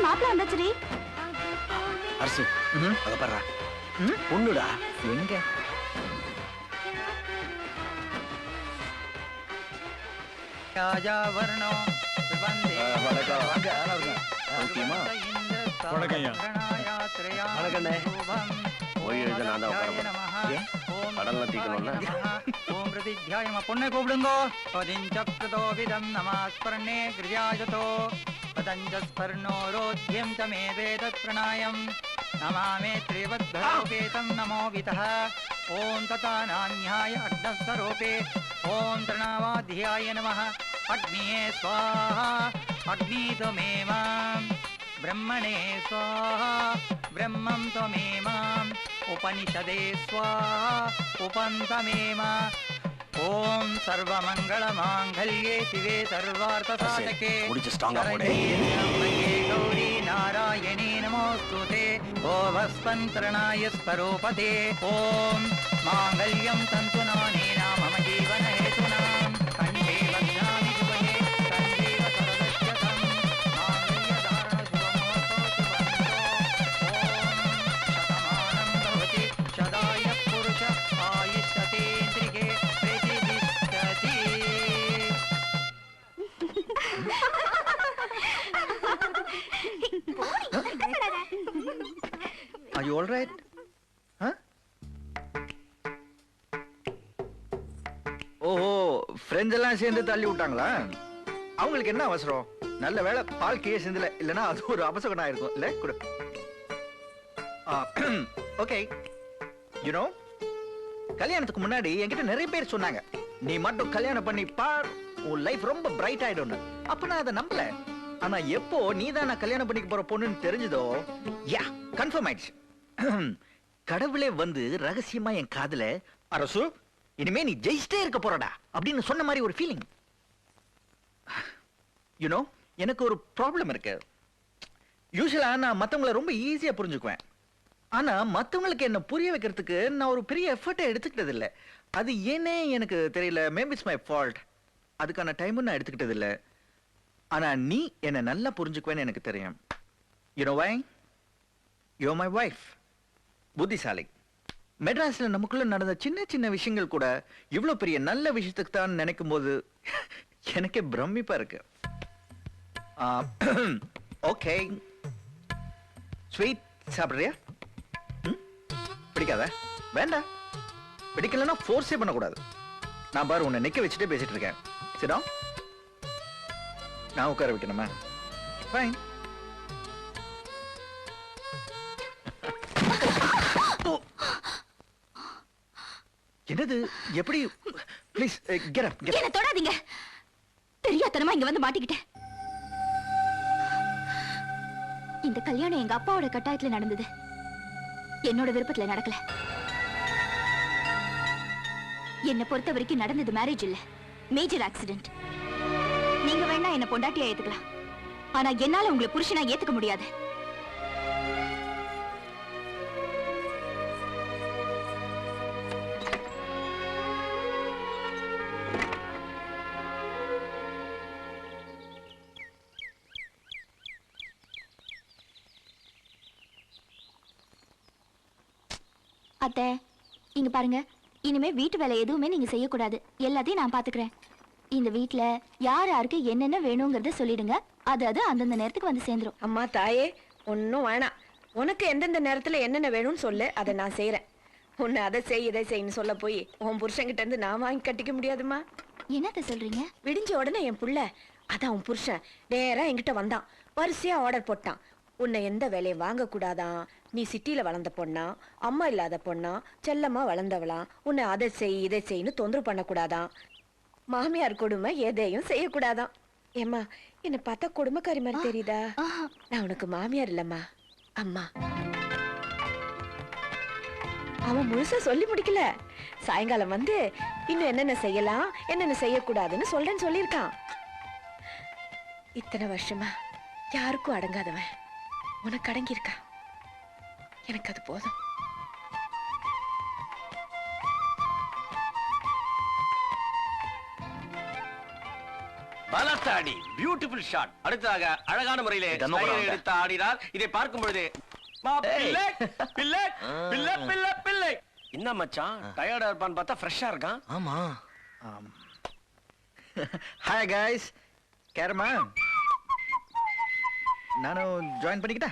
மாப்பிள்ள வந்தாச்சுடி. அரசு அத பாருடா. பொண்ணுடா. எங்க? ராஜா வர்ணோ வந்தே வணக்கம். வாங்க ஆனாருங்க. ஓகேமா? வணக்கம்யா. வணக்கண்ணே. போய் எழுத நான் தான் உட்காரணும். ஏன்? கடல்ல தீக்கணும்ல. ஓம் பிரதித்யாயம பொண்ணை கூப்பிடுங்கோ. பதிஞ்சப்தோ விதம் நமாஸ்பர்ணே கிருஜாஜதோ பதஞ்ச ஸ்பர்ணோ ரோத்யம் தமே வேதத் பிரணாயம் நமாமே த்ரிவத்பரோபேதம் நமோ விதः. ஓம் ததா நான்யாய அக்னஸ்வரூபே ஓம் பிரணவாத்யாய நமः. அக்னியே ஸ்வாஹா அக்னி त्वमेव ब्रह्मणे स्वाहा ब्रह्मं त्वमेव उपनिषदे स्वाहा उपन्तमेव. ओम सर्वमंगलमांगल्ये शिवे सर्वार्थसाधके शरण्ये गौरी नारायणी नमोस्तुते. ओभस्पन्तरणाय स्वरूपते. ओम मांगल्यं तन्तुनानेन मम जीवनहेतुनां कण्ठे बध्नामि शुभे कण्ठेव सरदस्यतं मांगल्यधारणशुभमोऽस्तु शतमानं भवति शताय पुरुष आयुष्यतेन्द्रिये प्रतिष्ठति. Are you all right? Huh? ஓஹோ, ஃப்ரெண்ட்ஸ் எல்லாம் சேர்ந்து தள்ளி விட்டாங்களா? அவங்களுக்கு என்ன அவசரம்? நல்ல வேளை பால் கீழே சேர்ந்தல, இல்லனா அது ஒரு அபசகனா இருக்கும் இல்ல? குடு. ஓகே. யூ நோ, கல்யாணத்துக்கு முன்னாடி என்கிட்ட நிறைய பேர் சொன்னாங்க, நீ மட்டும் கல்யாணம் பண்ணி பார், உன் லைஃப் ரொம்ப பிரைட் ஆயிடும்னு. அப்ப நான் அதை நம்பல. ஆனா எப்போ நீதான் நான் கல்யாணம் பண்ணிக்க போற பொண்ணுன்னு தெரிஞ்சதோ, யா கன்ஃபார்ம் ஆயிடுச்சு. கடவுளே வந்து ரகசியமா என் காதுல, அரசு இனிமே நீ ஜெயிச்சிட்டே இருக்க போறடா அப்படின்னு சொன்ன மாதிரி ஒரு ஃபீலிங். யூனோ, எனக்கு ஒரு ப்ராப்ளம் இருக்கு. யூசுவலா நான் மத்தவங்கள ரொம்ப ஈஸியா புரிஞ்சுக்குவேன். ஆனா மத்தவங்களுக்கு என்ன புரிய வைக்கிறதுக்கு நான் ஒரு பெரிய எஃபர்ட்டை எடுத்துக்கிட்டது இல்ல. அது ஏனே எனக்கு தெரியல. Maybe it's my fault. அதுக்கான டைமும் நான் எடுத்துக்கிட்டது இல்ல. ஆனா நீ என்ன நல்லா புரிஞ்சுக்குவேன்னு எனக்கு தெரியும். You know why? You are my wife. புத்திசாலி. மெட்ராஸ்ல நமக்குள்ள நடந்த சின்ன சின்ன விஷயங்கள் கூட இவ்வளவு பெரிய நல்ல விஷயத்துக்கு தான் நினைக்கும் போது எனக்கே பிரமிப்பா இருக்கு. ஓகே, ஸ்வீட் சாப்பிடுறியா? பிடிக்காத? வேண்டாம். பிடிக்கலன்னா ஃபோர்ஸே பண்ணக்கூடாது. நான் பாரு உன்னை நிக்க வச்சுட்டே பேசிட்டு இருக்கேன். சிடா, நான் உட்கார வைக்கணுமா? ஃபைன். என்னது? எப்படி? Please get up. என்ன தொடாதீங்க. தெரியாதனமா இங்க வந்து மாட்டிக்கிட்டேன். இந்த கல்யாணம் எங்க அப்பாவோட கட்டாயத்துல நடந்தது. என்னோட விருப்பத்துல நடக்கல. என்ன பொறுத்த வரைக்கும் நடந்தது மேரேஜ் இல்ல, மேஜர் ஆக்சிடென்ட். நீங்க வேணா என்ன பொண்டாட்டியா ஏத்துக்கலாம், ஆனா என்னால உங்களை புருஷனா ஏத்துக்க முடியாது. அத்தை, இங்க பாருங்க, இனிமே வீட்டு வேலை எதுவுமே நீங்க செய்யக்கூடாது. எல்லாத்தையும் நான் பாத்துக்கிறேன். இந்த வீட்டுல யார் யாருக்கு என்னென்ன வேணுங்கிறத சொல்லிடுங்க. அது அந்தந்த நேரத்துக்கு வந்து சேர்ந்துரும். அம்மா தாயே, ஒன்னும் வேணாம். உனக்கு எந்தெந்த நேரத்துல என்னென்ன வேணும்னு சொல்லு, அதை நான் செய்யறேன். உன்னை அதை செய் இதை செய்யு சொல்ல போய் உன் புருஷன்கிட்ட இருந்து நான் வாங்கி கட்டிக்க முடியாதுமா. என்னத்த சொல்றீங்க? விடிஞ்ச உடனே என் புள்ள, அதான் உன் புருஷன் நேரா என்கிட்ட வந்தான். வரிசையா ஆர்டர் போட்டான். உன்னை எந்த வேலையை வாங்க கூடாதான், நீ சிட்டியில வளர்ந்த பொண்ணா, அம்மா இல்லாத பொண்ணா, செல்லமா வளர்ந்தவளாம், உன்னை அதை செய் இதை செய்யு தொந்தரவு பண்ண கூடாதான், மாமியார் கொடுமை எதையும் செய்யக்கூடாதான். ஏம்மா, என்ன பார்த்தா கொடுமைக்காரி மாதிரி தெரியுதா? நான் உனக்கு மாமியார் இல்லம்மா, அம்மா. அவன் முழுசா சொல்லி முடிக்கல. சாயங்காலம் வந்து இன்னும் என்னென்ன செய்யலாம் என்னென்ன செய்யக்கூடாதுன்னு சொல்றேன்னு சொல்லியிருக்கான். இத்தனை வருஷமா யாருக்கும் அடங்காதவன் உனக்கு அடங்கியிருக்கா. எனக்கு அது போதும். பலத்தாடி பியூட்டிஃபுல் ஷாட். அடுத்ததாக அழகான முறையிலே இதென்ன style பண்றாங்க? எடுத்து ஆடினார். இதை பார்க்கும் பொழுது பிள்ளை பிள்ளை பிள்ளை பிள்ளை பிள்ளை என்ன மச்சான் டயர்டா இருப்பான்னு பார்த்தா ஃப்ரெஷ்ஷா இருக்கான். ஆமா. ஹாய் கைஸ், கேரமா நானும் ஜாயின் பண்ணிக்கிட்டா?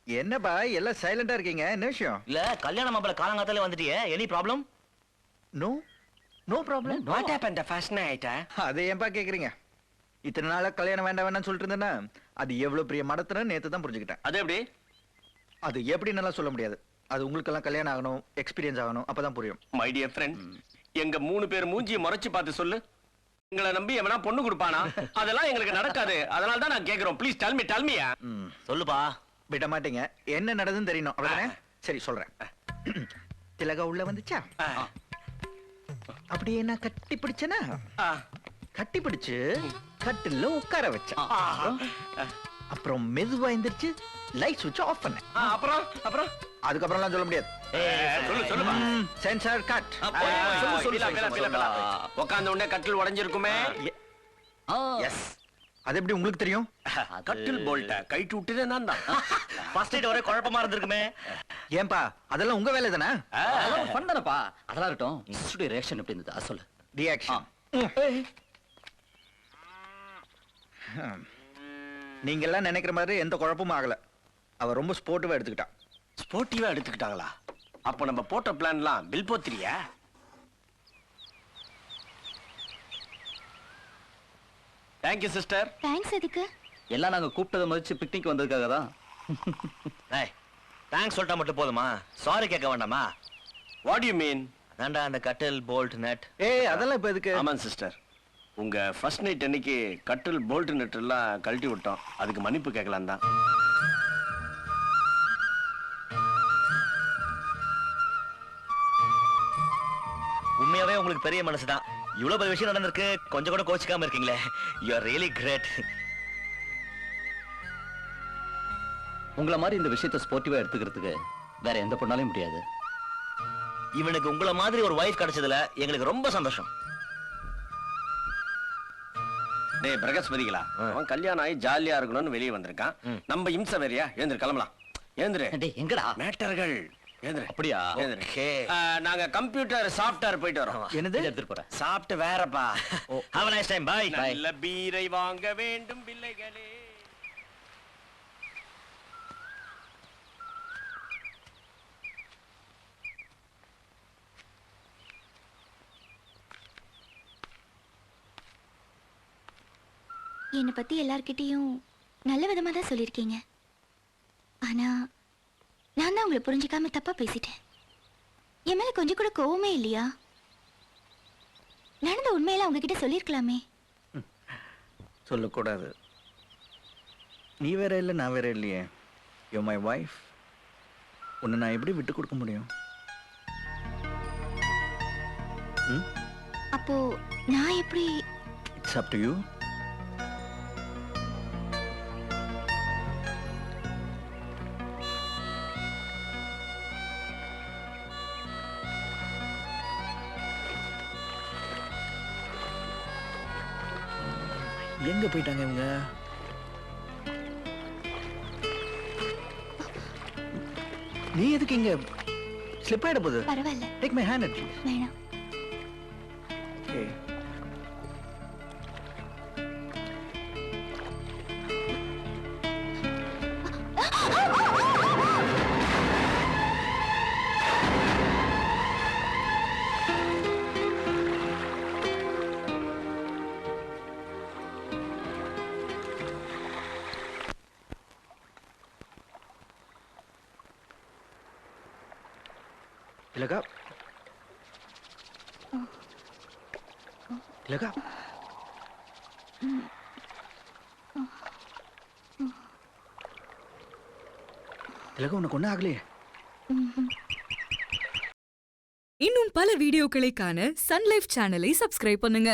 என்னப்பா எல்லாம் சைலண்டா இருக்கீங்க, என்ன விஷயம்? இல்ல கல்யாண மாப்பிள காலங்காத்தாலே வந்துட்டியே, any problem? No no problem. What happen the first night? அதை ஏன்பா கேக்குறீங்க? இத்தனை நாளா கல்யாணம் வேண்டாம் வேண்டாம்னு சொல்லிட்டு இருந்தேன்னா அது எவ்வளவு பெரிய மடத்துன்னு நேத்து தான் புரிஞ்சுக்கிட்டேன். அது எப்படி? அது எப்படி நல்லா சொல்ல முடியாது. அது உங்களுக்கெல்லாம் கல்யாணம் ஆகணும், எக்ஸ்பீரியன்ஸ் ஆகணும், அப்பதான் புரியும். மை டியர் ஃப்ரெண்ட், எங்க 3 பேர் மூஞ்சியை முறைச்சு பார்த்து சொல்லு. எங்களை நம்பி எவனா பொண்ணு கொடுப்பானா? அதெல்லாம் எங்களுக்கு நடக்காது. அதனால தான் நான் கேக்குறோம். Please tell me. சொல்லுப்பா. விட மாட்டீங்க. என்ன நடந்துன்னு தெரியணும் அப்படிதானே? சரி சொல்றேன். திலகா உள்ள வந்துச்சா? அப்படியே நான் கட்டி பிடிச்சனா? கட்டி பிடிச்சு கட்டில உட்கார வச்சேன். அப்புறம் மெதுவா எந்திரிச்சு லைட் சுவிட்ச் ஆஃப் பண்ணேன். அப்புறம் அதுக்கப்புறம்லாம் சொல்ல முடியாது. சொல்லுப்பா. Sensor cut. உட்கார்ந்த உடனே கட்டில் உடைஞ்சிருக்குமே. எஸ். அது எப்படி உங்களுக்கு தெரியும்? கட்டில் போல்ட்ட கைட்டு விட்டுதே நான் தான். ஃபர்ஸ்ட் நைட் ஒரே குழப்பமா இருந்திருக்குமே. ஏன்பா அதெல்லாம் உங்க வேலை தானே? அதெல்லாம் ஃபன் தானப்பா. அதெல்லாம் இருக்கட்டும். மிஸ்ஸுடைய ரியாக்ஷன் எப்படி இருந்தது? சொல்லு. ரியாக்ஷன். நீங்க எல்லாம் நினைக்கிற மாதிரி எந்த குழப்பமும் ஆகல. அவ ரொம்ப ஸ்போர்ட்டிவா எடுத்துக்கிட்டா. ஸ்போர்ட்டிவா எடுத்துக்கிட்டாங்களா? அப்ப நம்ம போட்ட பிளான்லாம் பில் போத்திரியா? Thank you sister. தேங்க்ஸ் எதுக்கு? எல்லாம் நாங்க கூப்பிட்டதை மதிச்சு பிக்னிக் வந்ததுக்காக தான். ஏய், தேங்க்ஸ் சொல்லிட்டா மட்டும் போதுமா? சாரி கேட்க வேண்டாமா? What you mean? அதான்டா அந்த கட்டில் போல்ட் நட். ஏய் அதெல்லாம் இப்ப எதுக்கு? ஆமாம் சிஸ்டர், உங்க ஃபர்ஸ்ட் நைட் அன்னைக்கு கட்டில் போல்ட் நட் எல்லாம் கழட்டி விட்டோம். அதுக்கு மன்னிப்பு கேட்கலாம் தான். உண்மையாவே உங்களுக்கு பெரிய மனசுதான். இவ்வளவு பெரிய விஷயம் நடந்திருக்கு, கொஞ்சம் கூட கோச்சிக்காம இருக்கீங்களே. You are really great. உங்கள மாதிரி இந்த விஷயத்தை ஸ்போர்ட்டிவா எடுத்துக்கிறதுக்கு வேற எந்த பொண்ணாலையும் முடியாது. இவனுக்கு உங்கள மாதிரி ஒரு வைஃப் கிடைச்சதுல எங்களுக்கு ரொம்ப சந்தோஷம். டேய் பிரகஸ்பதிகளா, அவன் கல்யாணம் ஆகி ஜாலியா இருக்கணும்னு வெளியே வந்திருக்கான். நம்ம இம்சை வேறையா? எழுந்திரு, கிளம்பலாம். எழுந்திரு. டேய் எங்கடா? மேட்டர்கள். எழுந்திரு. அப்படியா? எழுந்திரு. ஓகே. நாங்க கம்ப்யூட்டர் சாஃப்ட்வேர் போயிட்டு வரோம். என்னது? எடுத்துட்டு போறேன். சாப்பிட்டு வேறப்பா. Have a nice time. Bye. நல்ல பீரை வாங்க வேண்டும் பிள்ளைகளே. என்னை பத்தி எல்லார்கிட்டயும் நல்ல விதமா தான் சொல்லியிருக்கீங்க. ஆனா நான் தான் உங்களை புரிஞ்சுக்காம தப்பா பேசிட்டேன். என் மேல கொஞ்சம் கூட கோவமே இல்லையா? நடந்த உண்மையெல்லாம் உங்ககிட்ட சொல்லியிருக்கலாமே. சொல்லக்கூடாது. நீ வேற இல்லை, நான் வேற இல்லையே. You my wife. உன்னை நான் எப்படி விட்டு கொடுக்க முடியும்? அப்போ நான் எப்படி? It's up to you. எங்க போயிட்டாங்க இவங்க? நீ எதுக்கு இங்க? ஸ்லிப் ஆயிட போகுது. பரவாயில்ல, டேக் மை ஹேண்ட். வேணாம். ஓகே. திலகா, திலகா, திலகா உனக்கு ஒன்றும் ஆகலையே? இன்னும் பல வீடியோக்களை காண சன் லைஃப் சேனலை சப்ஸ்கிரைப் பண்ணுங்க.